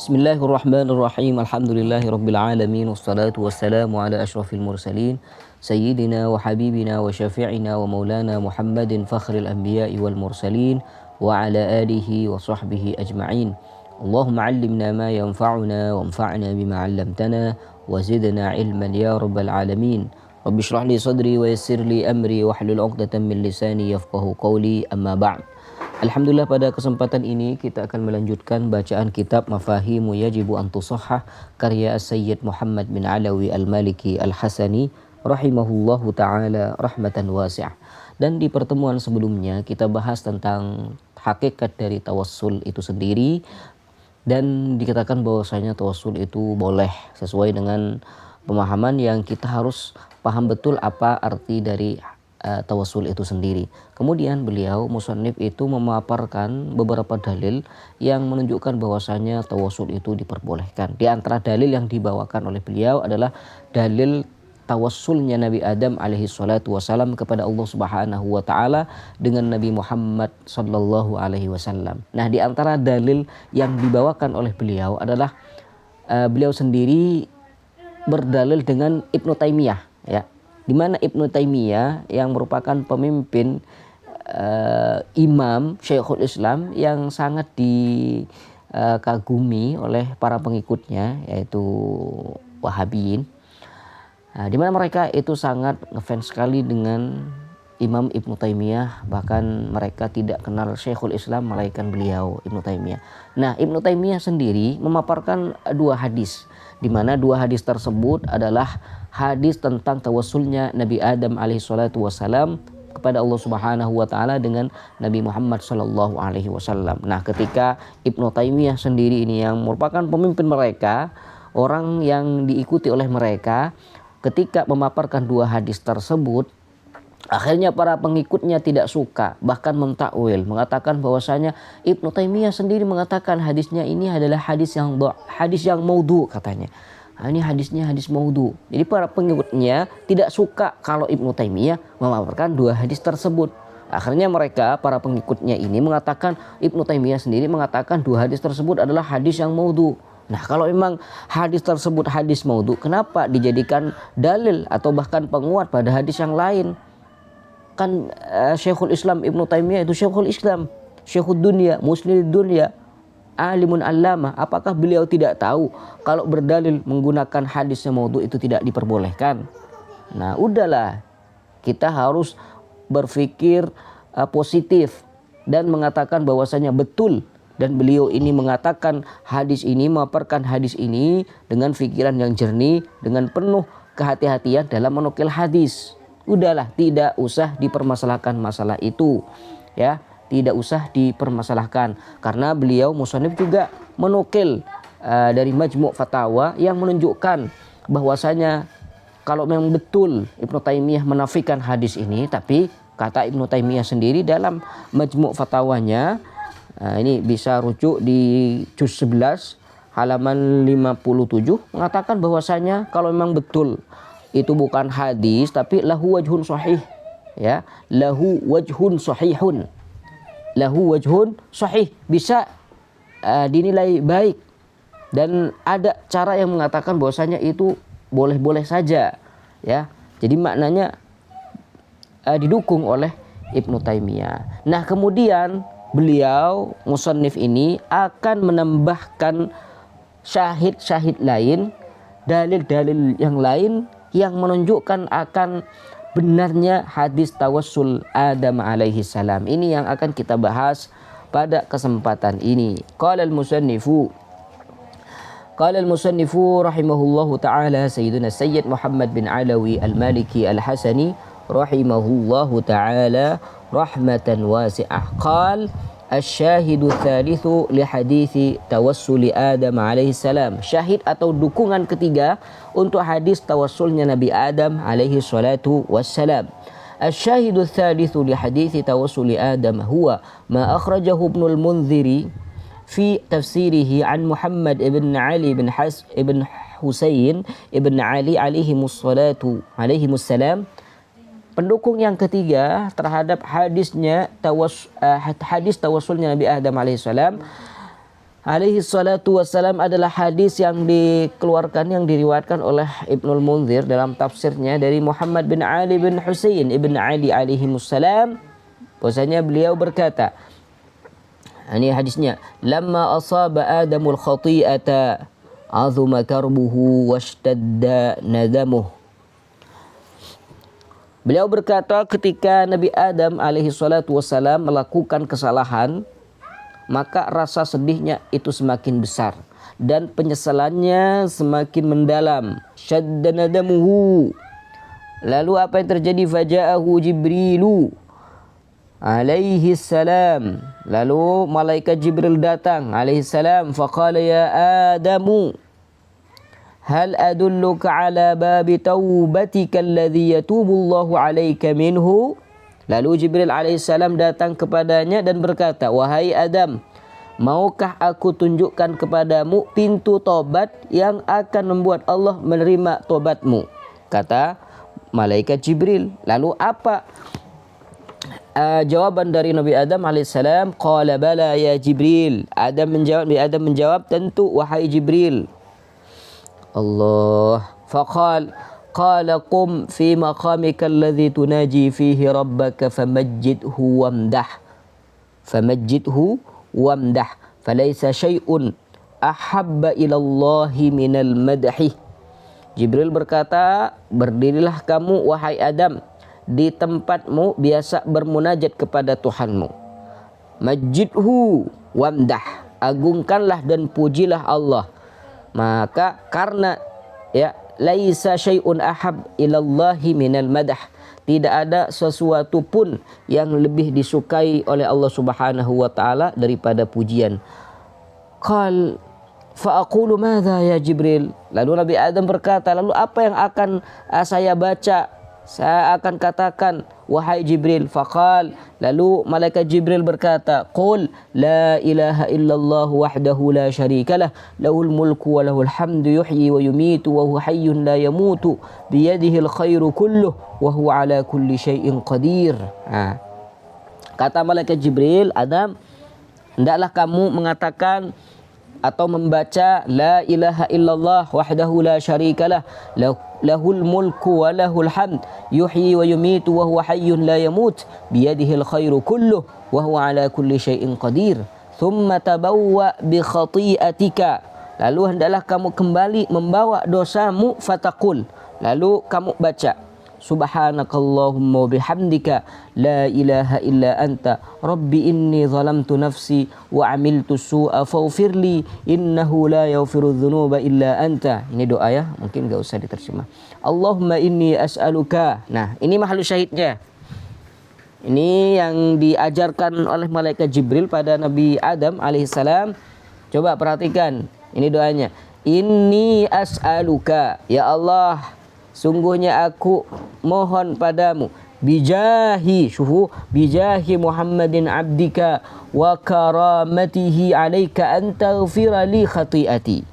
Bismillahirrahmanirrahim. Alhamdulillahirabbil alamin wassalatu wassalamu ala asyrafil mursalin sayyidina wa habibina wa syafi'ina wa maulana Muhammadin fakhril anbiya'i wal mursalin wa ala alihi wa sahbihi ajma'in. Allahumma 'allimna ma yanfa'una wanfa'na bima 'allamtana wa zidna ilman ya rabbal alamin. Rabbi shrah li sadri wa yassir li amri wahlul 'uqdatam min lisani yafqahu qawli, amma ba'd. Alhamdulillah, pada kesempatan ini kita akan melanjutkan bacaan kitab Mafahimu Yajibu an Tusahhah karya Sayyid Muhammad bin Alawi Al-Maliki Al-Hasani rahimahullahu taala rahmatan wasi'ah. Dan di pertemuan sebelumnya kita bahas tentang hakikat dari tawassul itu sendiri, dan dikatakan bahwasanya tawassul itu boleh sesuai dengan pemahaman yang kita harus paham betul apa arti dari tawassul itu sendiri. Kemudian beliau musannif itu memaparkan beberapa dalil yang menunjukkan bahwasanya tawassul itu diperbolehkan. Di antara dalil yang dibawakan oleh beliau adalah dalil tawassulnya Nabi Adam alaihi salatu wasalam kepada Allah Subhanahu wa taala dengan Nabi Muhammad sallallahu alaihi wasallam. Nah, di antara dalil yang dibawakan oleh beliau adalah beliau sendiri berdalil dengan Ibnu Taimiyah, ya. Di mana Ibnu Taimiyah yang merupakan pemimpin imam Syekhul Islam yang sangat dikagumi oleh para pengikutnya, yaitu Wahabiyin. Di mana mereka itu sangat ngefans sekali dengan Imam Ibnu Taimiyah, bahkan mereka tidak kenal Syekhul Islam melainkan beliau Ibnu Taimiyah. Nah, Ibnu Taimiyah sendiri memaparkan dua hadis, di mana dua hadis tersebut adalah hadis tentang tawassulnya Nabi Adam alaihi salatu wasalam kepada Allah Subhanahu wa taala dengan Nabi Muhammad sallallahu alaihi wasallam. Nah, ketika Ibnu Taimiyah sendiri ini yang merupakan pemimpin mereka, orang yang diikuti oleh mereka, ketika memaparkan dua hadis tersebut, akhirnya para pengikutnya tidak suka, bahkan mentakwil, mengatakan bahwasanya Ibnu Taimiyah sendiri mengatakan hadisnya ini adalah hadis yang maudhu, katanya. Ini hadisnya hadis maudhu. Jadi para pengikutnya tidak suka kalau Ibnu Taimiyah memaparkan dua hadis tersebut. Akhirnya mereka, para pengikutnya ini mengatakan, Ibnu Taimiyah sendiri mengatakan dua hadis tersebut adalah hadis yang maudhu. Nah, kalau memang hadis tersebut hadis maudhu, kenapa dijadikan dalil atau bahkan penguat pada hadis yang lain? Kan Syekhul Islam Ibnu Taimiyah itu Syekhul Islam, Syekhud Dunya, Musnidud Dunya, alimun allama. Apakah beliau tidak tahu kalau berdalil menggunakan hadis yang maudhu itu tidak diperbolehkan? Nah, udahlah, kita harus berpikir positif dan mengatakan bahwasanya betul, dan beliau ini mengatakan hadis ini, memaparkan hadis ini dengan pikiran yang jernih, dengan penuh kehati-hatian dalam menukil hadis. Udahlah, tidak usah dipermasalahkan masalah itu, ya, tidak usah dipermasalahkan, karena beliau musannif juga menukil dari Majmu' Fatawa yang menunjukkan bahwasanya kalau memang betul Ibnu Taimiyah menafikan hadis ini, tapi kata Ibnu Taimiyah sendiri dalam Majmu' Fatawanya, ini bisa rujuk di juz 11 halaman 57, mengatakan bahwasanya kalau memang betul itu bukan hadis tapi lahu wajhun sahih, ya, lahu wajhun sahihun, lahu wajhun sahih, bisa dinilai baik, dan ada cara yang mengatakan bahwasanya itu boleh-boleh saja, ya. Jadi maknanya didukung oleh Ibnu Taimiyah. Nah, kemudian beliau musannif ini akan menambahkan syahid-syahid lain, dalil-dalil yang lain yang menunjukkan akan benarnya hadis tawassul Adam alaihi salam. Ini yang akan kita bahas pada kesempatan ini. Qala al-musannifu rahimahullahu taala Sayyiduna Sayyid Muhammad bin Alawi Al-Maliki Al-Hasani rahimahullahu taala rahmatan wasi'ah. Qala asy-syahidu tsalitsu li hadithi tawassuli Adam alaihi salam. Syahid atau dukungan ketiga untuk hadis tawassulnya Nabi Adam alaihi salatu wassalam. Asy-syahidu tsalitsu li hadithi tawassuli Adam huwa ma akhrajahu Ibnul Munziri fi tafsirihi an Muhammad ibn Ali ibn Husain ibn Ali alaihi salam. Pendukung yang ketiga terhadap hadis tawassulnya Nabi Adam alaihissalam alaihi salatu wassalam adalah hadis yang diriwayatkan oleh Ibnul Munzir dalam tafsirnya dari Muhammad bin Ali bin Husain ibn Ali alaihi salam, bahwasanya beliau berkata, ini hadisnya, lamma asaba adamul khati'ata azuma karbuhu washtadda nadamuh. Beliau berkata ketika Nabi Adam alaihi salatu wassalam melakukan kesalahan, maka rasa sedihnya itu semakin besar dan penyesalannya semakin mendalam. Shadda nadamuhu. Lalu apa yang terjadi? Faja'ahu Jibrilu alaihi salam. Lalu malaikat Jibril datang alaihi salam. Faqala ya Adamu, hal adulluka ala babi taubatika alladhi yatubullahu alaika minhu. Lalu Jibril alaihissalam datang kepadanya dan berkata, wahai Adam, maukah aku tunjukkan kepadamu pintu tobat yang akan membuat Allah menerima tobatmu? Kata malaikat Jibril. Lalu apa jawaban dari Nabi Adam alaihissalam? Qala bala ya Jibril. Nabi Adam menjawab, tentu wahai Jibril. Allah. Qala qum fi maqamika alladhi tunaji fihi rabbaka famajjidhu wamdah falaysa syai'un ahabba ila Allahi minal madhi. Jibril berkata, berdirilah kamu wahai Adam di tempatmu biasa bermunajat kepada Tuhanmu. Majjidhu wamdah, agungkanlah dan pujilah Allah. Maka karena laisa syai'un ahab ilallahi minal madah, tidak ada sesuatu pun yang lebih disukai oleh Allah Subhanahu wa taala daripada pujian. Qal fa aqulu madza ya Jibril. Lalu Nabi Adam berkata, lalu apa yang akan saya baca? Saya akan katakan wahai Jibril. Faqal, lalu malaikat Jibril berkata, qul la ilaha illallah wahdahu la syarikalah lahul mulku wa lahul hamdu yuhyi wa yumitu wa huwa hayyun la yamutu biyadihil khairu kulluh wa huwa ala kulli syai'in qadir. Kata malaikat Jibril, Adam, hendaklah kamu mengatakan atau membaca la ilaha illallah wahdahu la syarikalah lahul mulku wa lahul hamd yuhyi wa yumitu wa huwa hayyun la yamut biyadihil khairu kulluh wa huwa ala kulli syai'in qadir. Thumma tabawwa bi khati'atika. Lalu hendaklah kamu kembali membawa dosamu. Fataqul, lalu kamu baca, subhanakallahumma wa bihamdika la ilaha illa anta rabbi inni zalamtu nafsi wa amiltu su'a faghfirli innahu la yaghfiru dzunuba illa anta. Ini doa ya, mungkin gak usah diterjemah. Allahumma inni as'aluka. Nah, ini mahal syahidnya. Ini yang diajarkan oleh malaikat Jibril pada Nabi Adam alaihissalam. Coba perhatikan, ini doanya. Inni as'aluka, ya Allah, sungguhnya aku mohon padamu, bijahi Muhammadin abdika wa karamatihi alaika an taghfira li khati'ati.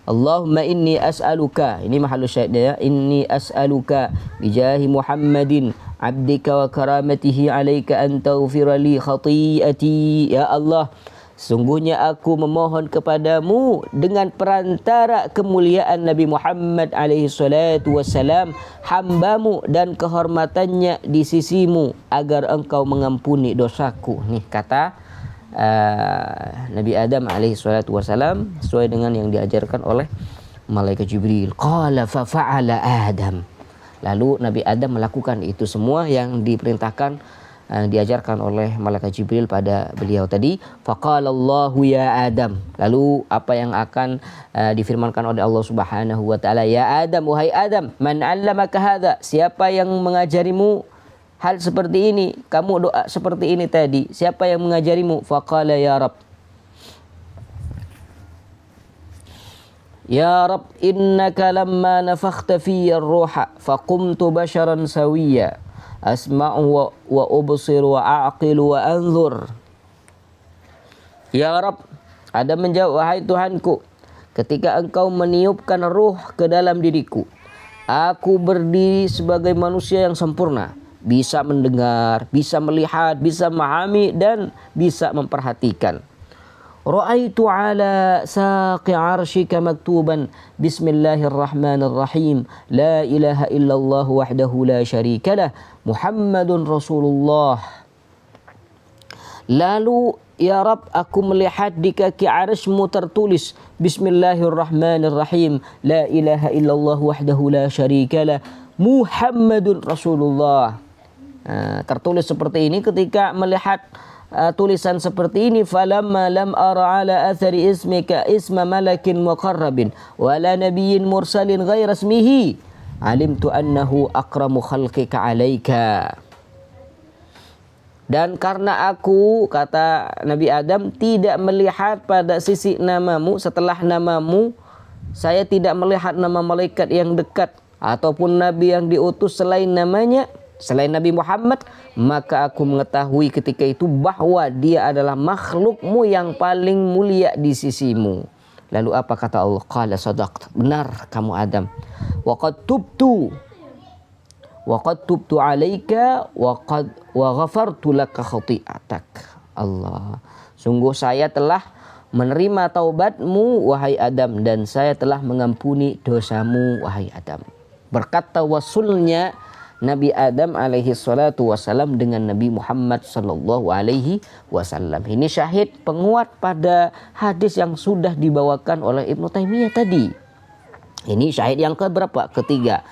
Allahumma inni as'aluka, ini mahallu syahidnya ya, inni as'aluka bijahi Muhammadin abdika wa karamatihi alaika an taghfira li khati'ati. Ya Allah, sungguhnya aku memohon kepadamu dengan perantara kemuliaan Nabi Muhammad alaihi salatu wassalam, hambamu dan kehormatannya di sisimu, agar engkau mengampuni dosaku. Nih kata Nabi Adam alaihi salatu wassalam sesuai dengan yang diajarkan oleh malaikat Jibril. Qala fa fa'ala Adam. Lalu Nabi Adam melakukan itu semua yang diperintahkan, diajarkan oleh malaikat Jibril pada beliau tadi. Faqalallahu ya Adam. Lalu apa yang akan difirmankan oleh Allah Subhanahu wa taala? Ya Adam, wahai Adam, man 'allamaka hadza? Siapa yang mengajarimu hal seperti ini? Kamu doa seperti ini tadi, siapa yang mengajarimu? Faqala ya Rabb. Ya Rabb, innaka lamma nafakhta fiyya ar-ruha faqumtu basharan sawiyya asma'u wa ubsir wa a'qilu wa anzur. Ya Rabb, Adam menjawab, wahai Tuhanku, ketika engkau meniupkan ruh ke dalam diriku, aku berdiri sebagai manusia yang sempurna, bisa mendengar, bisa melihat, bisa memahami dan bisa memperhatikan. Ra'aitu ala saqi 'arsyika maktuban Bismillahirrahmanirrahim La ilaha illallah wahdahu la syarikalah Muhammadun Rasulullah. Lalu ya Rab, aku melihat di kaki arsy-Mu tertulis Bismillahirrahmanirrahim La ilaha illallah wahdahu la syarikalah Muhammadun Rasulullah. Tertulis seperti ini. Ketika melihat tulisan seperti ini, falamma lam ara ala athari ismika isma malakin muqarrabin wala nabiyyin mursalin ghaira ismihi alimtu annahu akramu khalqika alaika. Dan karena aku, kata Nabi Adam, tidak melihat pada sisi namamu, setelah namamu saya tidak melihat nama malaikat yang dekat ataupun nabi yang diutus selain namanya, selain Nabi Muhammad, maka aku mengetahui ketika itu bahwa dia adalah makhlukmu yang paling mulia di sisimu. Lalu apa kata Allah? Qala sadaqta, benar kamu Adam. Wa qad tubtu alaika wa ghafartu laka khati'atak. Allah, sungguh saya telah menerima taubatmu wahai Adam, dan saya telah mengampuni dosamu wahai Adam. Berkat tawassulnya Nabi Adam alaihi salatu wasalam dengan Nabi Muhammad sallallahu alaihi wasallam. Ini syahid penguat pada hadis yang sudah dibawakan oleh Ibnu Taimiyah tadi. Ini syahid yang keberapa? Ketiga.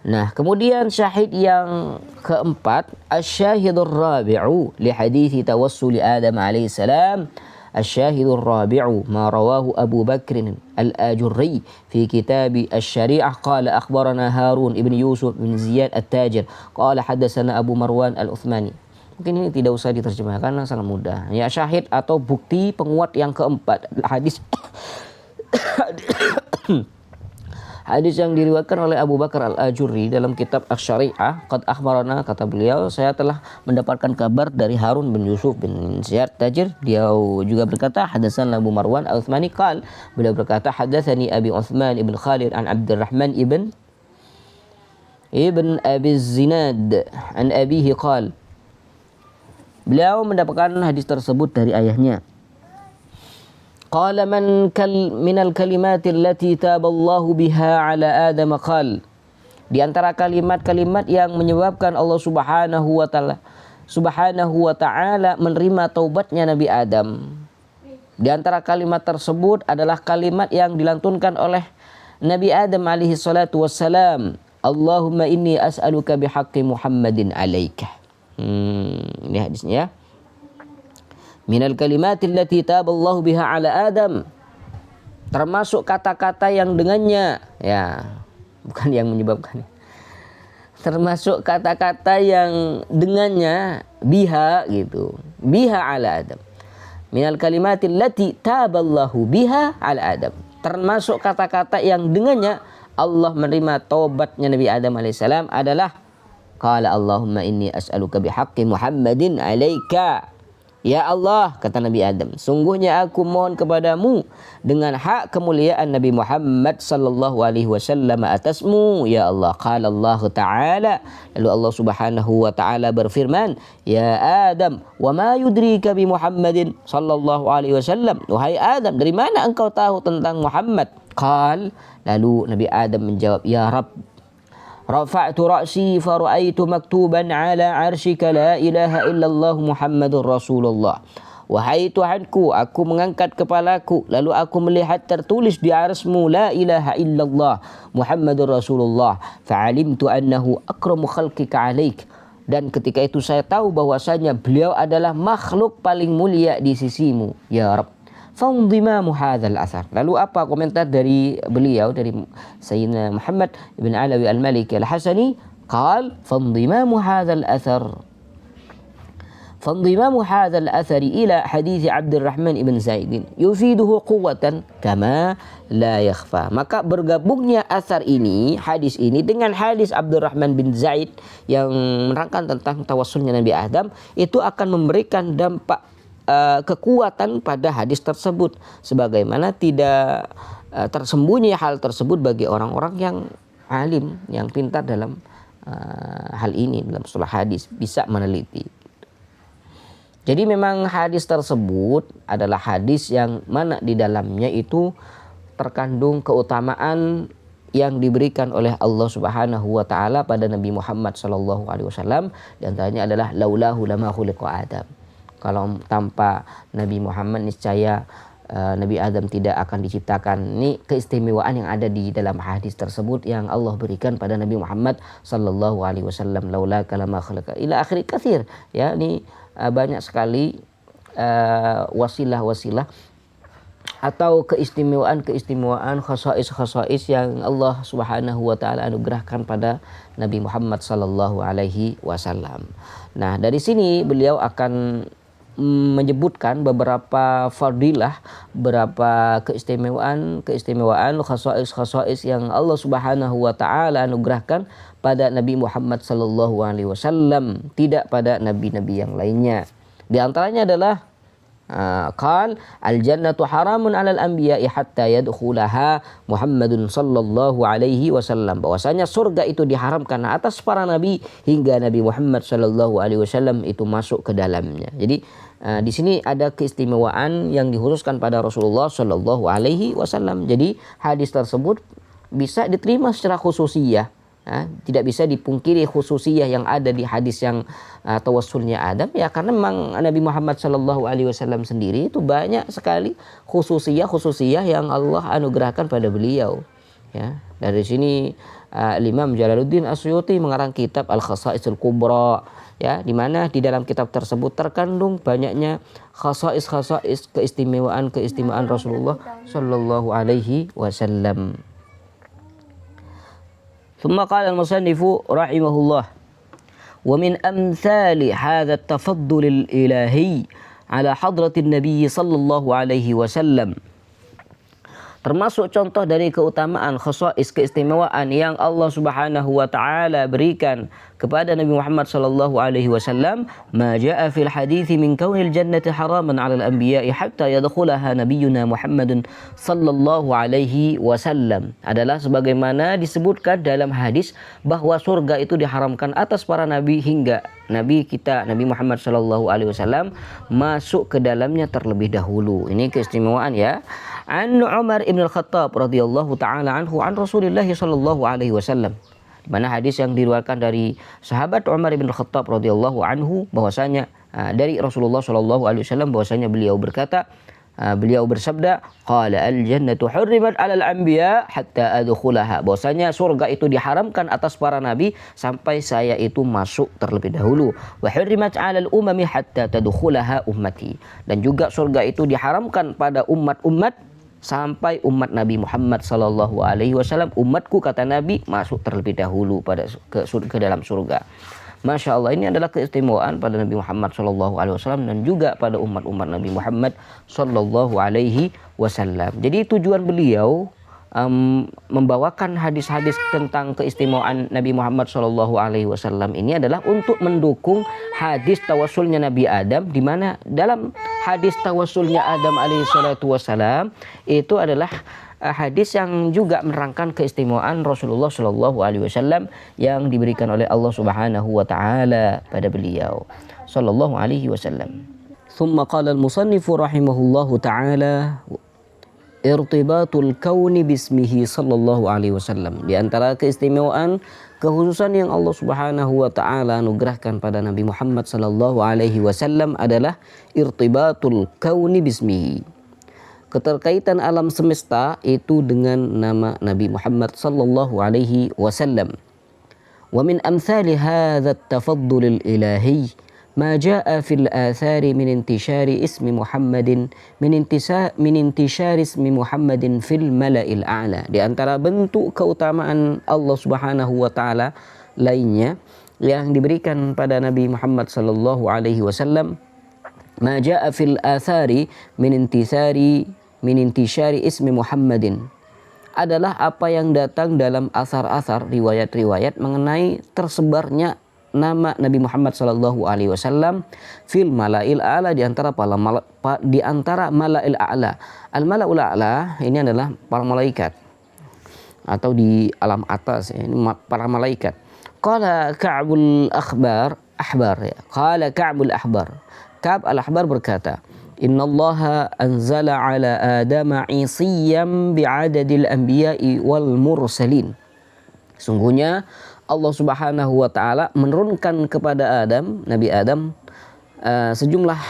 Nah, kemudian syahid yang keempat, asy-syahidur rabi'u li hadithi tawassuli Adam alaihi salam. الشاهد الرابع ما رواه أبو بكر الآجري في كتاب الشريعة قال أخبرنا هارون ابن يوسف بن زياد التاجر قال حدثنا أبو مروان العثماني. Mungkin ini tidak usah diterjemahkan karena sangat mudah. Ya, syahid atau bukti penguat yang keempat, hadis hadis yang diriwayatkan oleh Abu Bakar Al-Ajurri dalam kitab Asy-Syari'ah. Qad akhbarana, kata beliau, saya telah mendapatkan kabar dari Harun bin Yusuf bin Ziyad Tajir. Dia juga berkata, hadatsana Abu Marwan Al-Utsmani qal, beliau berkata, hadatsani Abi Utsman ibn Khalid an Abdurrahman ibn Abi Zinad an abihi qal. Beliau mendapatkan hadis tersebut dari ayahnya. Qala minal kalimati allati taballahu biha ala Adam qal. Di antara kalimat-kalimat yang menyebabkan Allah Subhanahu wa taala menerima taubatnya Nabi Adam. Di antara kalimat tersebut adalah kalimat yang dilantunkan oleh Nabi Adam alaihi salatu wassalam. Allahumma inni as'aluka bihaqqi Muhammadin alaika. Ini hadisnya. Minal kalimatil lati taballahu biha ala Adam, termasuk kata-kata yang dengannya, ya, bukan yang menyebabkan, termasuk kata-kata yang dengannya biha gitu, biha ala Adam. Minal kalimatil lati taballahu biha ala Adam, termasuk kata-kata yang dengannya Allah menerima taubatnya Nabi Adam alaihissalam adalah qala Allahumma inni as'aluka bihaqqi Muhammadin alaika. Ya Allah, kata Nabi Adam, sungguhnya aku mohon kepadamu dengan hak kemuliaan Nabi Muhammad sallallahu alaihi wasallam atasmu, ya Allah. Qala Allah Ta'ala, lalu Allah Subhanahu wa taala berfirman, ya Adam, wa ma yudrika bi Muhammadin sallallahu alaihi wasallam. Wahai Adam, dari mana engkau tahu tentang Muhammad? Qal, lalu Nabi Adam menjawab, ya Rabb, rafa'tu ra'si fara'aitu maktuban ala arsyika la ilaha illallah Muhammadur Rasulullah. Wahai Tuhanku, aku mengangkat kepalaku, lalu aku melihat tertulis di arsy-Mu la ilaha illallah Muhammadur Rasulullah. Fa'alimtu annahu akramu khalqika alaik. Dan ketika itu saya tahu bahwasanya beliau adalah makhluk paling mulia di sisimu, ya Rabb. Fandimamu hadzal athar. Lalu apa komentar dari beliau, dari Sayyidina Muhammad ibn Alawi al-Maliki al-Hasani? Qal fandimamu hadzal athar, fandimamu hadzal athari ila hadits Abdurrahman ibn Zaid yufiduhu quwwatan kama la yakhfa. Maka bergabungnya asar ini, hadis ini dengan hadis Abdurrahman bin Zaid yang menerangkan tentang tawassulnya Nabi Adam, itu akan memberikan dampak kekuatan pada hadis tersebut, sebagaimana tidak tersembunyi hal tersebut bagi orang-orang yang alim, yang pintar dalam hal ini dalam masalah hadis, bisa meneliti. Jadi memang hadis tersebut adalah hadis yang mana di dalamnya itu terkandung keutamaan yang diberikan oleh Allah Subhanahu wa taala pada Nabi Muhammad sallallahu alaihi wasallam. Di antaranya adalah laulahu lama khuliqa Adam. Kalau tanpa Nabi Muhammad niscaya Nabi Adam tidak akan diciptakan. Ini keistimewaan yang ada di dalam hadis tersebut yang Allah berikan pada Nabi Muhammad sallallahu alaihi wasallam. Laula kalama khalaqa ila akhir katsir. Ya, ini banyak sekali wasilah-wasilah atau keistimewaan khasais yang Allah Subhanahu wa taala anugerahkan pada Nabi Muhammad sallallahu alaihi wasallam. Nah, dari sini beliau akan menyebutkan beberapa fadilah, beberapa keistimewaan khasais yang Allah Subhanahu wa taala anugerahkan pada Nabi Muhammad sallallahu alaihi wasallam, tidak pada nabi-nabi yang lainnya. Di antaranya adalah qal al-jannatu haramun 'alal anbiya'i hatta yadkhulaha Muhammadun sallallahu alaihi wasallam, bahwasanya surga itu diharamkan atas para nabi hingga Nabi Muhammad sallallahu alaihi wasallam itu masuk ke dalamnya. Jadi di sini ada keistimewaan yang dikhususkan pada Rasulullah sallallahu alaihi wasallam. Jadi hadis tersebut bisa diterima secara khususiyah. Tidak bisa dipungkiri khususiyah yang ada di hadis yang tawassulnya Adam, ya karena memang Nabi Muhammad sallallahu alaihi wasallam sendiri itu banyak sekali khususiyah yang Allah anugerahkan pada beliau. Ya, dari sini Imam Jalaluddin Asyuti mengarang kitab Al-Khasaisul Kubra, ya, di mana di dalam kitab tersebut terkandung banyaknya khasais keistimewaan Rasulullah sallallahu alaihi wasallam. ثم قال المصنف رحمه الله ومن أمثال هذا التفضل الإلهي على حضرة النبي صلى الله عليه وسلم, termasuk contoh dari keutamaan khasais keistimewaan yang Allah Subhanahu wa taala berikan kepada Nabi Muhammad sallallahu alaihi wasallam, ma jaa fil hadits min kaunil jannati haraman 'alal anbiya'i hatta yadkhulaha nabiyyuna Muhammadun sallallahu alaihi wasallam, adalah sebagaimana disebutkan dalam hadis bahwa surga itu diharamkan atas para nabi hingga nabi kita Nabi Muhammad sallallahu alaihi wasallam masuk ke dalamnya terlebih dahulu. Ini keistimewaan, ya. An Umar ibn al-Khattab radhiyallahu taala anhu an Rasulillah sallallahu alaihi wasallam, di mana hadis yang diriwayatkan dari sahabat Umar ibn al-Khattab radhiyallahu anhu bahwasanya dari Rasulullah sallallahu alaihi wasallam bahwasanya beliau berkata, beliau bersabda, qala al-jannatu hurrimat 'alal anbiya hatta adkhulaha, bahwasanya surga itu diharamkan atas para nabi sampai saya itu masuk terlebih dahulu, wa hurrimat 'alal umami hatta tadkhulaha ummati, dan juga surga itu diharamkan pada umat-umat sampai umat Nabi Muhammad sallallahu alaihi wasallam, umatku kata Nabi, masuk terlebih dahulu ke dalam surga. Masya Allah, ini adalah keistimewaan pada Nabi Muhammad sallallahu alaihi wasallam dan juga pada umat-umat Nabi Muhammad sallallahu alaihi wasallam. Jadi tujuan beliau membawakan hadis-hadis tentang keistimewaan Nabi Muhammad sallallahu alaihi wasallam ini adalah untuk mendukung hadis tawassulnya Nabi Adam, di mana dalam hadis tawassulnya Adam alaihi salatu wasalam itu adalah hadis yang juga menerangkan keistimewaan Rasulullah sallallahu alaihi wasallam yang diberikan oleh Allah Subhanahu wa taala pada beliau sallallahu alaihi wasallam. Thumma qala al-musannifu rahimahullahu taala irtibatul kauni bismihi sallallahu alaihi wasallam. Di antara keistimewaan kekhususan yang Allah Subhanahu wa taala anugerahkan pada Nabi Muhammad sallallahu alaihi wasallam adalah irtibatul kauni bismihi, keterkaitan alam semesta itu dengan nama Nabi Muhammad sallallahu alaihi wasallam. Wa min amsali hadha at-tafaddul al-ilahi ma jaa fil athari min intishari ismi Muhammadin min intishari ismi Muhammadin fil mala'il a'la. Di antara bentuk keutamaan Allah Subhanahu wa taala lainnya yang diberikan pada Nabi Muhammad sallallahu alaihi wasallam, ma jaa fil athari min intishari ismi Muhammadin, adalah apa yang datang dalam asar-asar riwayat-riwayat mengenai tersebarnya nama Nabi Muhammad sallallahu alaihi wasallam fil mala'il a'la, di antara mala'il a'la. Al-mala'ul a'la ini adalah para malaikat atau di alam atas, ya, ini para malaikat. Qala Ka'bul Ahbar ya. Qala Ka'bul Ahbar. Ka'b al-Ahbar berkata, Innallaha anzala ala Adama isiyan bi'adadil anbiya'i wal mursalin. Sungguhnya Allah Subhanahu wa taala menurunkan kepada Nabi Adam sejumlah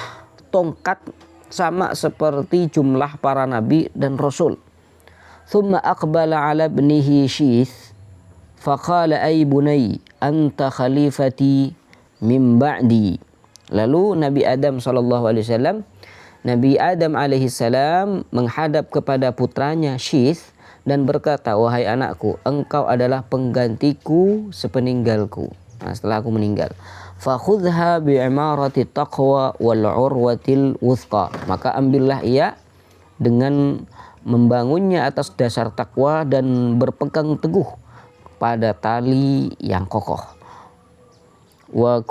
tongkat sama seperti jumlah para nabi dan rasul. Thumma aqbala ala ibnihi Syith faqala ay bunay anta khalifati min ba'di. Lalu Nabi Adam SAW, Nabi Adam alaihissalam menghadap kepada putranya Syith dan berkata, wahai anakku, engkau adalah penggantiku sepeninggalku. Nah, setelah aku meninggal. Fakhudha bi'imarati taqwa wal urwatil wuthqa. Maka ambillah ia dengan membangunnya atas dasar takwa dan berpegang teguh pada tali yang kokoh. Wa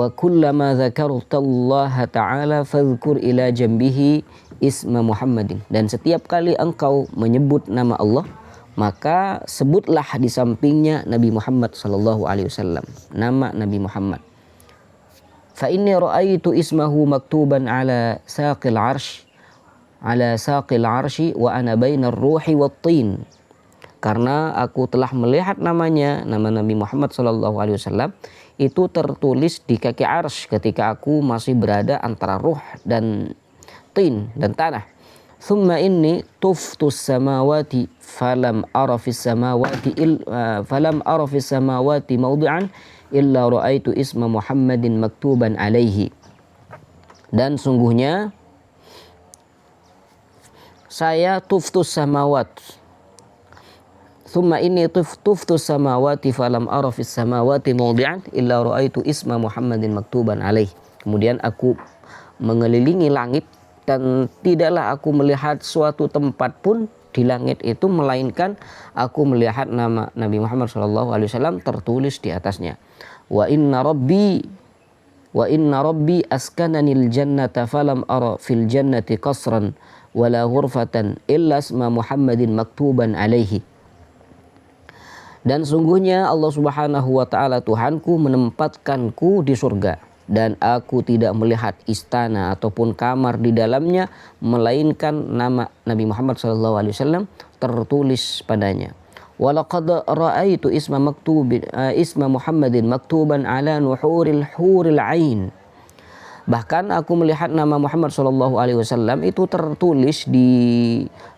kullama dzakartallaha ta'ala fadhkur ila jambihi isma Muhammadin. Dan setiap kali engkau menyebut nama Allah, maka sebutlah di sampingnya Nabi Muhammad sallallahu alaihi wasallam, nama Nabi Muhammad. Fa inni ra'aitu ismahu maktuban ala saqil arshi wa ana bainar ruhi wat tin. Karena aku telah melihat nama Nabi Muhammad sallallahu alaihi wasallam itu tertulis di kaki arsy ketika aku masih berada antara ruh dan tin dan tanah. Thumma inni tuftus samawati falam ara fis samawati mawdi'an illa ra'aitu isma Muhammadin maktuban alaihi. Dan sungguhnya saya tuftus samawat. Thumma inni tuftus samawati falam ara fis samawati mawdi'an illa ra'aitu isma Muhammadin maktuban alaihi. Kemudian aku mengelilingi langit dan tidaklah aku melihat suatu tempat pun di langit itu melainkan aku melihat nama Nabi Muhammad SAW tertulis di atasnya. Wa inna rabbi askananil jannata falam ara fil jannati qasran wala ghurfatan illa isma Muhammadin maktuban alaihi. Dan sungguhnya Allah Subhanahu wa taala Tuhanku menempatkanku di surga, dan aku tidak melihat istana ataupun kamar di dalamnya melainkan nama Nabi Muhammad SAW tertulis padanya. Walaqad ra'aitu isma Muhammadin maktuban ala nuhuril huril ain. Bahkan aku melihat nama Muhammad SAW itu tertulis di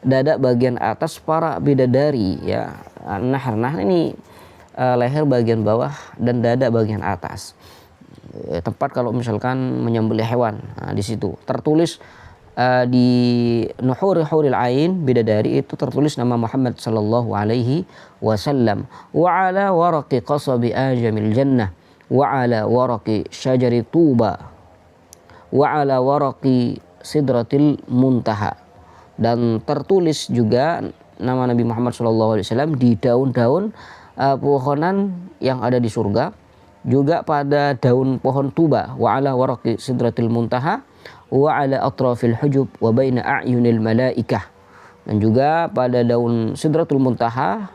dada bagian atas para bidadari, ya. Nah ini leher bagian bawah dan dada bagian atas. Tempat kalau misalkan menyembelih hewan. Nah, di situ tertulis di nuhuril ain bidadari itu tertulis nama Muhammad sallallahu alaihi wasallam. Wa ala waraqi qasabi ajamil jannah wa ala waraqi syajari tuba wa ala waraqi sidratil muntaha. Dan tertulis juga nama Nabi Muhammad SAW di daun-daun pohonan yang ada di surga, juga pada daun pohon tuba, wa ala waraqi sidratil muntaha wa ala atrafil hujub wa baina a'yunil malaikah. Dan juga pada daun sidratul muntaha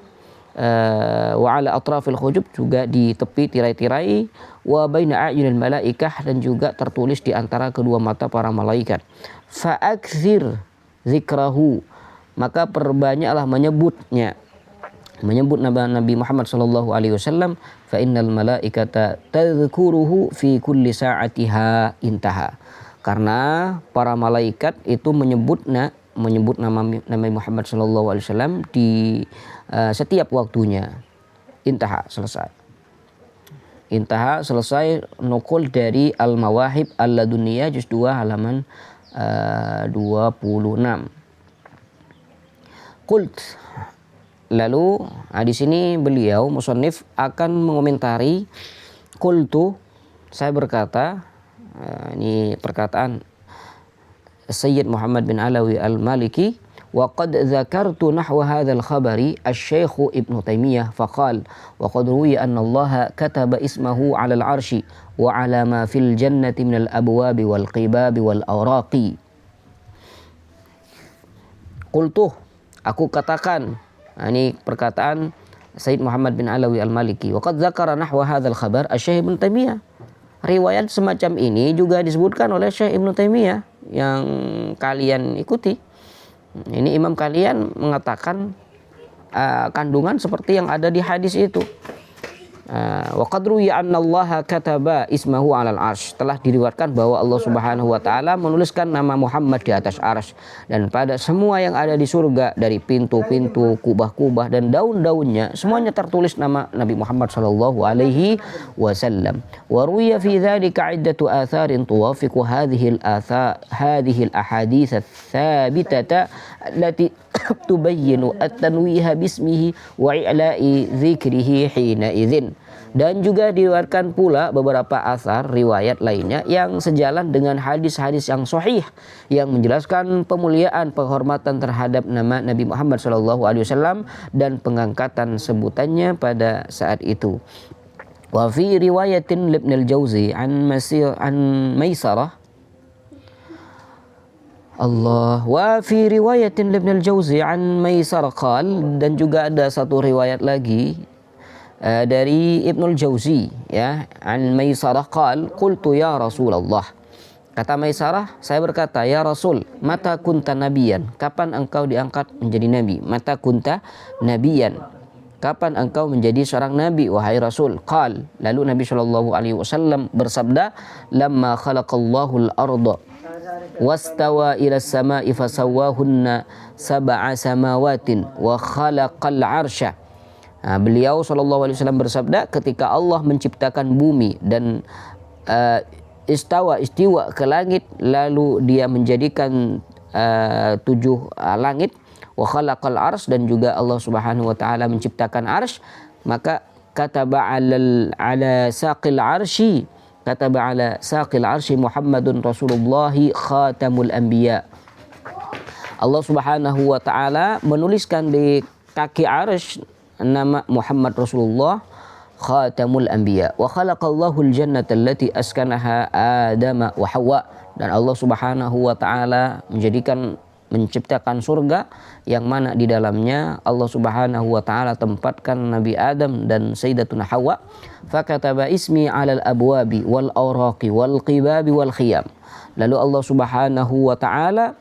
wa ala atrafil hujub, juga di tepi tirai-tirai, wa baina a'yunil malaikah, dan juga tertulis di antara kedua mata para malaikat. Fa aktsir zikrahu, maka perbanyaklah menyebut Nabi Muhammad sallallahu alaihi wasallam, fa innal malaikata tadhkuruhu fi kulli sa'atiha intaha. Karena para malaikat itu menyebut nama Nabi Muhammad sallallahu alaihi wasallam di setiap waktunya. Intaha, selesai nukul dari Al-Mawahib Al-Laduniyah juz 2 halaman 26. Qult, lalu di sini beliau musannif akan mengomentari qultu, saya berkata, ini perkataan Sayyid Muhammad bin Alawi Al-Maliki, wa qad dzakartu nahwa hadzal khabari asy-Syaikh Ibnu Taimiyah faqal wa qad ruwiya anna Allah kataba ismahu 'ala al-'arsy wa 'ala ma fil jannati min al-abwab wal qibab wal awraqi. Qultu, aku katakan. Nah, ini perkataan Sayyid Muhammad bin Alawi Al-Maliki. Wa qad dzakara nahwa hadzal khabar Asy-Syaikh Ibnu Taimiyah. Riwayat semacam ini juga disebutkan oleh Syekh Ibnu Taimiyah yang kalian ikuti. Ini imam kalian mengatakan kandungan seperti yang ada di hadis itu. Wa qad ruwiya anna Allah kataba ismahu 'alal arsy. Telah diriwayatkan bahwa Allah Subhanahu wa taala menuliskan nama Muhammad di atas arsy, dan pada semua yang ada di surga dari pintu-pintu, kubah-kubah dan daun-daunnya semuanya tertulis nama Nabi Muhammad sallallahu alaihi wasallam. Wa ruwiya fi dzalika 'iddatu atharin tuwafiqu hadhihi al-ahadits ats-tsabitata allati tubayyinu at-tanwiha bismihi wa i'la'i dzikrihi hina idzin. Dan juga diriwayatkan pula beberapa asar riwayat lainnya yang sejalan dengan hadis-hadis yang sahih yang menjelaskan pemuliaan penghormatan terhadap nama Nabi Muhammad SAW dan pengangkatan sebutannya pada saat itu. Wa fi riwayatin Ibn al-Jauzi an Maisarah wa fi riwayatin Ibn al-Jauzi an Maisarah qal, dan juga ada satu riwayat lagi dari Ibnul Jauzi ya, an Maisarah qal qultu ya Rasulullah. Kata Maisarah, saya berkata, ya Rasul, mata kunta nabiyan, kapan engkau diangkat menjadi nabi? Mata kunta nabiyan, kapan engkau menjadi seorang nabi wahai Rasul? Qal, lalu Nabi sallallahu alaihi wasallam bersabda, lamma khalaqallahu al-arda wastawa ila as-sama'i fasawwahunna sab'a samawatin wa khalaqal 'arsya. Beliau SAW bersabda, ketika Allah menciptakan bumi dan istiwa ke langit, lalu dia menjadikan 7 langit, wa khalaqal arsy, dan juga Allah Subhanahu wa taala menciptakan arsy, maka kataba ala saqil arsy Muhammadun Rasulullah khatamul anbiya. Allah Subhanahu wa taala menuliskan di kaki arsy nama Muhammad Rasulullah khatamul anbiya. Wa khalaqallahu al-jannata allati askanaha Adam wa Hawa, dan Allah Subhanahu wa taala menciptakan surga yang mana di dalamnya Allah Subhanahu wa taala tempatkan Nabi Adam dan Sayyidatuna Hawa. Fakataba ismi 'alal abwabi wal awraqi wal qibabi wal khiyam. Lalu Allah Subhanahu wa taala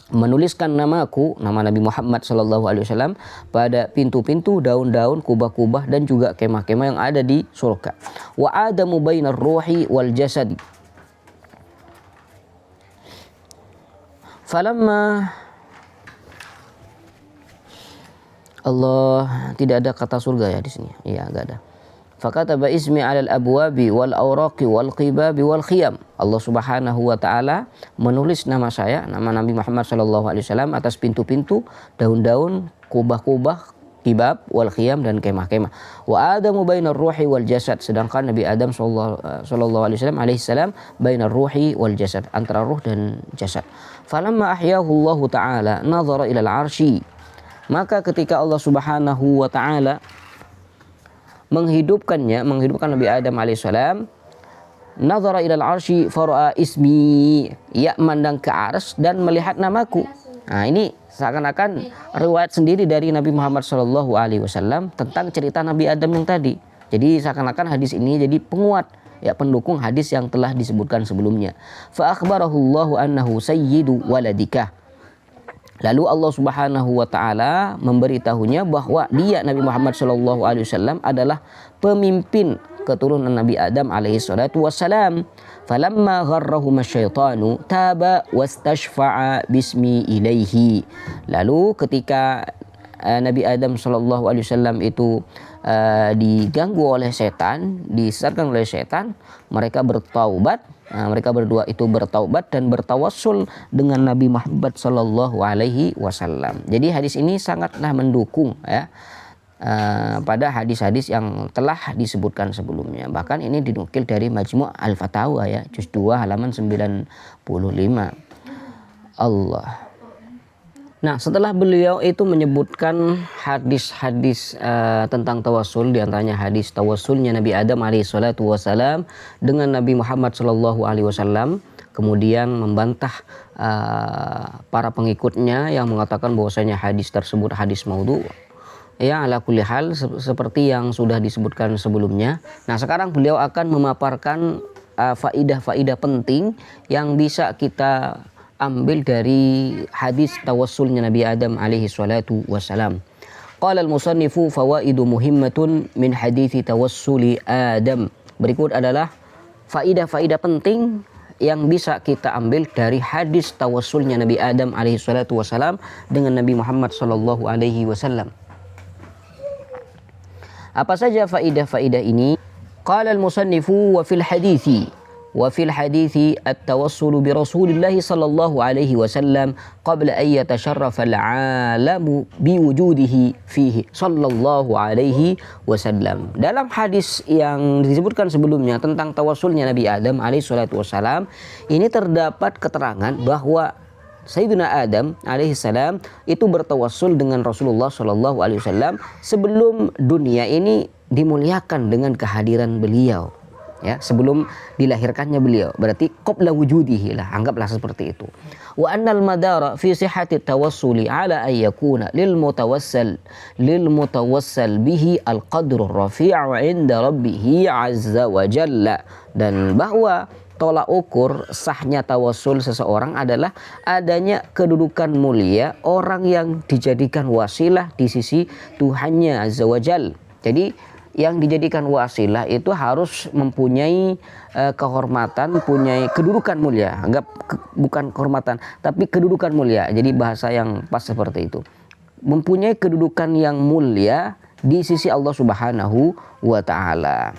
menuliskan namaku, nama Nabi Muhammad SAW, pada pintu-pintu, daun-daun, kubah-kubah dan juga kemah-kemah yang ada di surga. Wa adamu bainar ruhi wal jasadi. Falamma Allah, tidak ada kata surga ya di sini. Iya, enggak ada. Fakataba ismi 'alal abwabi wal awraqi wal qibabi wal khiyam. Allah Subhanahu wa taala menulis nama saya, nama Nabi Muhammad SAW atas pintu-pintu, daun-daun, kubah-kubah, qibab wal khiyam dan kemah-kemah. Wa adamu bainar ruhi wal jasad, sedangkan Nabi Adam alaihi salam bainar ruhi wal jasad, antara ruh dan jasad. Falamma ahyahu Allah taala nazara ila al-arsy, maka ketika Allah Subhanahu wa taala menghidupkan Nabi Adam alaihissalam, nazara ilal arsy fara'a ismi, ia mandang ke arsy dan melihat namaku. Nah, ini seakan-akan riwayat sendiri dari Nabi Muhammad SAW tentang cerita Nabi Adam yang tadi. Jadi seakan-akan hadis ini jadi penguat, ya, pendukung hadis yang telah disebutkan sebelumnya. Fa akhbarahu Allahu annahu sayyidu waladika. Lalu Allah Subhanahu wa taala memberitahunya bahwa dia Nabi Muhammad SAW adalah pemimpin keturunan Nabi Adam alaihi salatu wassalam. Falamma gharrahu masyaitanu taba wastashfa'a bismi ilaihi. Lalu ketika Nabi Adam SAW itu diganggu oleh setan, disesatkan oleh setan, mereka bertaubat. Mereka berdua itu bertaubat dan bertawassul dengan Nabi Muhammad sallallahu alaihi wasallam. Jadi hadis ini sangatlah mendukung, ya, pada hadis-hadis yang telah disebutkan sebelumnya. Bahkan ini dinukil dari Majmu' Al-Fatawa, ya, juz 2 halaman 95. Allah. Nah, setelah beliau itu menyebutkan hadis-hadis tentang tawassul, di antaranya hadis tawassulnya Nabi Adam alaihissalatu wassalam dengan Nabi Muhammad sallallahu alaihi wasallam, kemudian membantah para pengikutnya yang mengatakan bahwasanya hadis tersebut hadis maudhu. Ya, ala kulli hal seperti yang sudah disebutkan sebelumnya. Nah, sekarang beliau akan memaparkan faidah-faidah penting yang bisa kita ambil dari hadis tawassulnya Nabi Adam alaihi salatu wassalam. Qala al-musannifu fawaidu muhimmatun min hadithi tawassuli Adam. Berikut adalah faidah-faidah penting yang bisa kita ambil dari hadis tawassulnya Nabi Adam alaihi salatu wassalam dengan Nabi Muhammad sallallahu alaihi wasallam. Apa saja faidah-faidah ini? Qala al-musannifu wa fil hadithi at-tawassulu bi Rasulillah sallallahu alaihi wasallam qabla an yatasharrafa al-alamu bi wujudihi fihi sallallahu alaihi wasallam. Dalam hadis yang disebutkan sebelumnya tentang tawassulnya Nabi Adam alaihi salatu wasallam, ini terdapat keterangan bahwa Sayyidina Adam alaihissalam itu bertawassul dengan Rasulullah sallallahu alaihi wasallam sebelum dunia ini dimuliakan dengan kehadiran beliau, ya, sebelum dilahirkannya beliau, berarti qabla wujudihi lah, anggaplah seperti itu. Wa annal madara fi sihhati tawassuli ala an yakuna lil mutawassal bihi al qadrur rafi'u 'inda rabbih 'azza wa jalla, dan bahwa tolak ukur sahnya tawassul seseorang adalah adanya kedudukan mulia orang yang dijadikan wasilah di sisi Tuhannya Azza wa Jal. Jadi yang dijadikan wasilah itu harus mempunyai kehormatan, mempunyai kedudukan mulia. Bukan kehormatan, tapi kedudukan mulia. Jadi bahasa yang pas seperti itu. Mempunyai kedudukan yang mulia di sisi Allah Subhanahu wa taala.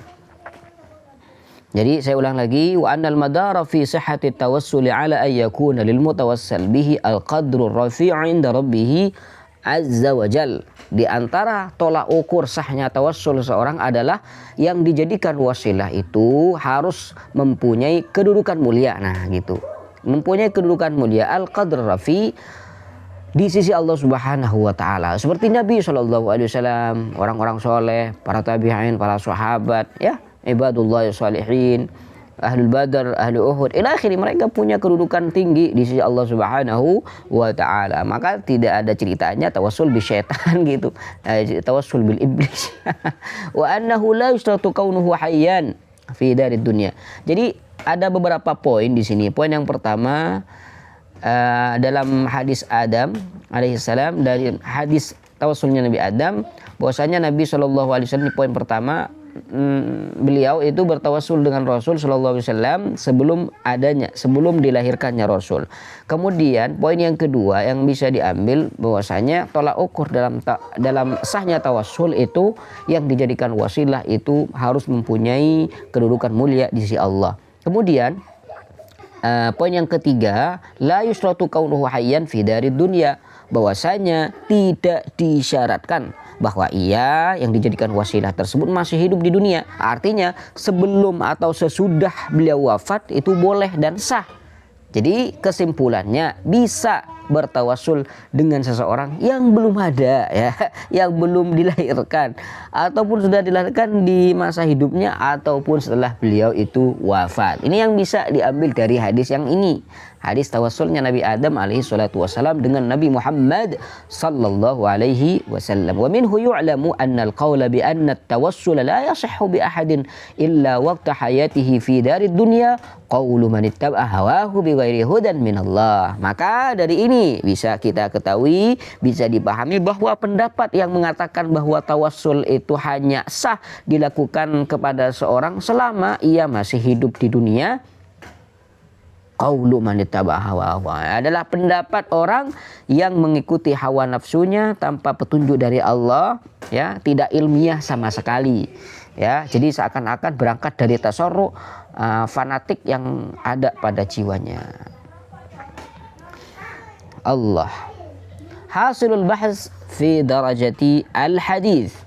Jadi saya ulang lagi, wa annal madara fi sihhati tawassuli ala an yakuna lil mutawassal bihi al qadrur rafi'u 'inda rabbih azza wa jal. Di antara tolak ukur sahnya tawassul seseorang adalah yang dijadikan wasilah itu harus mempunyai kedudukan mulia. Nah, gitu. Mempunyai kedudukan mulia al qadr rafi di sisi Allah Subhanahu wa taala. Seperti Nabi sallallahu alaihi wasallam, orang-orang soleh, para tabi'in, para sahabat, ya, ibadullah salihin, ahlul badar, ahlul uhud, ila akhiri, mereka punya kedudukan tinggi di sisi Allah Subhanahu wa taala. Maka tidak ada ceritanya tawassul bi syaitan gitu, tawassul bil iblis. Wa annahu la yustaratu kaunuhu hayyan fi darid dunya. Jadi ada beberapa poin di sini. Poin yang pertama, dalam hadis Adam alaihissalam, dari hadis tawassulnya Nabi Adam, bahwasanya Nabi Shallallahu alaihi wasallam, poin pertama, beliau itu bertawassul dengan Rasul Shallallahu alaihi wasallam sebelum dilahirkannya Rasul. Kemudian poin yang kedua yang bisa diambil, bahwasanya tolak ukur dalam sahnya tawassul itu yang dijadikan wasilah itu harus mempunyai kedudukan mulia di sisi Allah. Kemudian poin yang ketiga, la yusratu kaunuhu hayyan fi darid dunya, bahwasanya tidak disyaratkan bahwa ia yang dijadikan wasilah tersebut masih hidup di dunia. Artinya sebelum atau sesudah beliau wafat itu boleh dan sah. Jadi kesimpulannya, bisa bertawassul dengan seseorang yang belum ada, ya, yang belum dilahirkan, ataupun sudah dilahirkan di masa hidupnya, ataupun setelah beliau itu wafat. Ini yang bisa diambil dari hadis yang ini, hadis tawassulnya Nabi Adam alaihi salatu wasalam dengan Nabi Muhammad sallallahu alaihi wasallam. Wa minhu yu'lamu anna al-qawla bi anna at-tawassul la yasihhu bi ahadin illa waqta hayatihi fi darid dunya qawlu man ittaba'a hawahu bi ghairi hudan min Allah. Maka dari ini bisa kita ketahui, bisa dipahami bahwa pendapat yang mengatakan bahwa tawassul itu hanya sah dilakukan kepada seorang selama ia masih hidup di dunia, qaulu man ittaba'a hawahu, adalah pendapat orang yang mengikuti hawa nafsunya tanpa petunjuk dari Allah, ya, tidak ilmiah sama sekali, ya. Jadi seakan-akan berangkat dari tasarruf fanatik yang ada pada jiwanya. Allah. Hasilul bahs fi darajati al-hadis.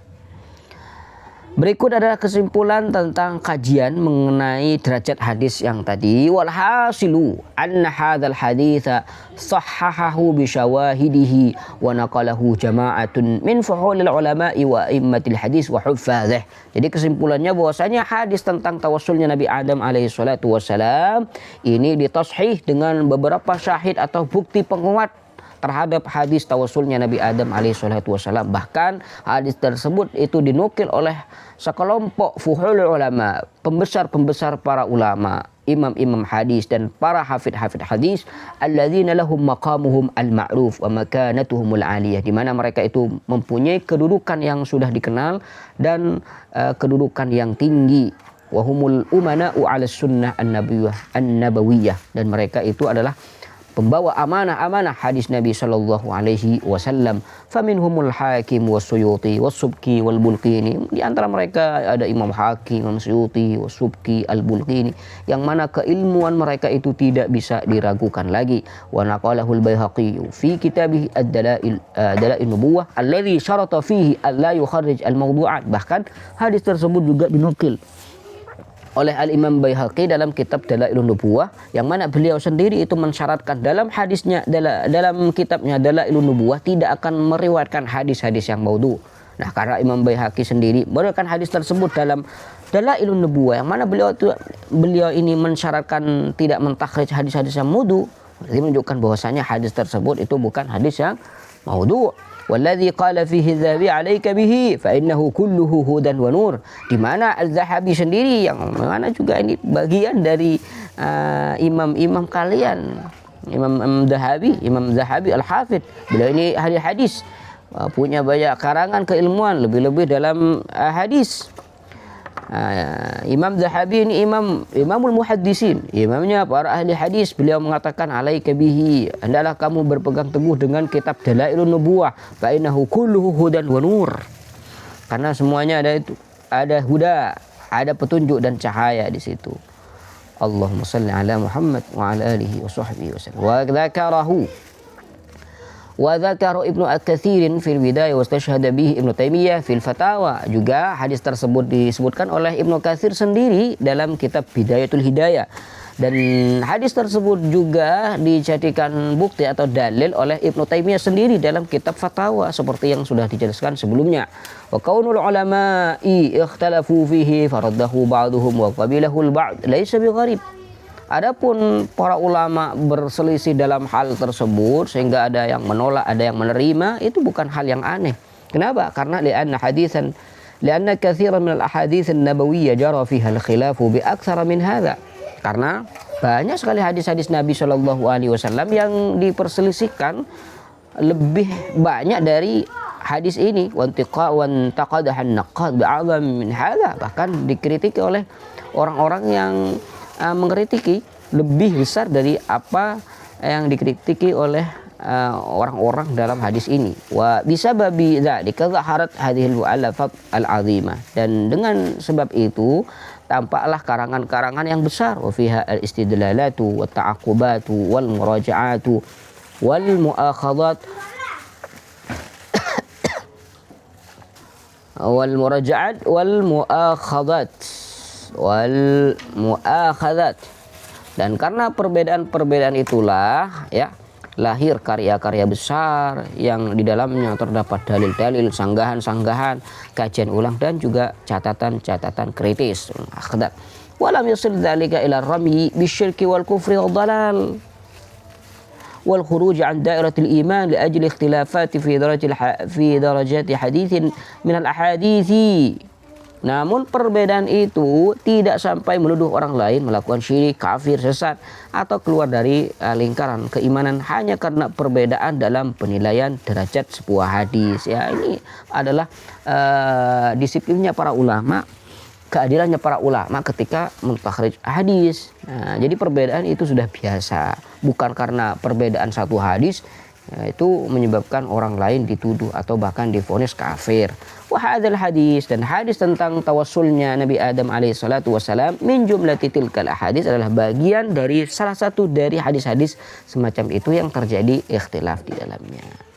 Berikut adalah kesimpulan tentang kajian mengenai derajat hadis yang tadi. Wal hasilu anna hadzal haditsa sahhahahu bi syawahidihi wa naqalahu jama'atun min fuhulil ulama'i wa a'immatil hadis wa huffazih. Jadi kesimpulannya bahwasanya hadis tentang tawassulnya Nabi Adam alaihi salatu wasalam ini ditashih dengan beberapa syahid atau bukti penguat terhadap hadis tawasulnya Nabi Adam alaihissalatu wassalam. Bahkan hadis tersebut itu dinukil oleh sekelompok fuhul ulama, pembesar-pembesar para ulama, imam-imam hadis dan para hafid-hafid hadis, alladzina lahum maqamuhum al-ma'ruf wa makanatuhumul aliyah, di mana mereka itu mempunyai kedudukan yang sudah dikenal dan kedudukan yang tinggi. Wa humul umana'u 'ala sunnah an-nabawiyah, dan mereka itu adalah pembawa amanah-amanah hadis Nabi sallallahu alaihi wasallam. Faminhumul Hakim was-Suyuti was-Subki wal-Bulqini, di antara mereka ada Imam Hakim, Imam Suyuti, was-Subki, al-Bulqini, yang mana keilmuan mereka itu tidak bisa diragukan lagi. Wa naqalahu al-Baihaqi fi kitabih ad-Dalail Dalail Nubuwah alladhi syarata fihi alla yukharrij al-mawdu'at. Bahkan hadis tersebut juga dinukil oleh Al-Imam Baihaqi dalam kitab Dalailun Nubuwah, yang mana beliau sendiri itu mensyaratkan dalam hadisnya, dalam kitabnya Dalailun Nubuwah tidak akan meriwayatkan hadis-hadis yang maudhu. Nah, karena Imam Baihaqi sendiri meriwayatkan hadis tersebut dalam Dalailun Nubuwah, yang mana beliau ini mensyaratkan tidak mentakhrij hadis-hadis yang maudhu, berarti menunjukkan bahwasanya hadis tersebut itu bukan hadis yang maudhu. Walladzi qala fihi Adz-Dzahabi 'alaika bihi fa innahu kulluhu hudan wa nur, di mana Adz-Dzahabi sendiri, yang mana juga ini bagian dari imam-imam kalian, Imam Zahabi Al-Hafidz. Beliau ini ahli hadis, punya banyak karangan keilmuan, lebih-lebih dalam hadis. Imam Zahabi ini imamul muhaddisin, imamnya para ahli hadis. Beliau mengatakan alaika bihi, hendaklah kamu berpegang teguh dengan kitab Dalailun Nubuwah, fa innahu kulluhu hudan wa nur, karena semuanya ada huda, ada petunjuk dan cahaya di situ. Allahumma shalli ala Muhammad wa ala alihi wa sahbihi wasallam. Wa dzakara Ibnu Katsirin fil Bidayah wa istashhada bihi Ibnu Taimiyah fil Fatawa. Juga hadis tersebut disebutkan oleh Ibnu Katsir sendiri dalam kitab Bidayatul Hidayah, dan hadis tersebut juga dijadikan bukti atau dalil oleh Ibnu Taimiyah sendiri dalam kitab Fatawa, seperti yang sudah dijelaskan sebelumnya. Wa qaulul ulama'i ikhtalafu fihi faraddahu ba'duhum wa qabilahul ba'd laisa bigharib. Adapun para ulama berselisih dalam hal tersebut sehingga ada yang menolak, ada yang menerima, itu bukan hal yang aneh. Kenapa? Karena li'anna katsiran min al-ahadits an-nabawiyyah jara fiha al-khilafu bi aktsara min hadza. Karena banyak sekali hadis-hadis Nabi Shallallahu alaihi wasallam yang diperselisihkan lebih banyak dari hadis ini. Wa taqadaha an-naqad bi'azam min hadza, bahkan dikritiki oleh orang-orang yang mengkritiki lebih besar dari apa yang dikritiki oleh orang-orang dalam hadis ini. Wa bisababi dzalika zaharat hadhil mu'allafat al-'azimah, dan dengan sebab itu tampaklah karangan-karangan yang besar. Wa fiha al-istidlalatu wa ta'aqubatu wal muraja'atu wal mu'akhadhat wal muraja'at wal mu'akhadhat. Dan karena perbedaan-perbedaan itulah ya lahir karya-karya besar yang di dalamnya terdapat dalil-dalil, sanggahan-sanggahan, kajian ulang, dan juga catatan-catatan kritis. Akhdat walam yasil dzalika ila rami bisyirki wal kufri wad dalal wal khuruj an dairatil iman li ajli ikhtilafati fi darajati haditsin min al ahadithi. Namun perbedaan itu tidak sampai menuduh orang lain melakukan syirik, kafir, sesat, atau keluar dari lingkaran keimanan hanya karena perbedaan dalam penilaian derajat sebuah hadis. Ya, ini adalah disiplinnya para ulama, keadilannya para ulama ketika mentakhrij hadis. Nah, jadi perbedaan itu sudah biasa, bukan karena perbedaan satu hadis itu menyebabkan orang lain dituduh atau bahkan divonis kafir. Wa hadzal hadis, dan hadis tentang tawassulnya Nabi Adam alaihissalatu wassalam min jumlati tilkal ahadits adalah bagian dari salah satu dari hadis-hadis semacam itu yang terjadi ikhtilaf di dalamnya.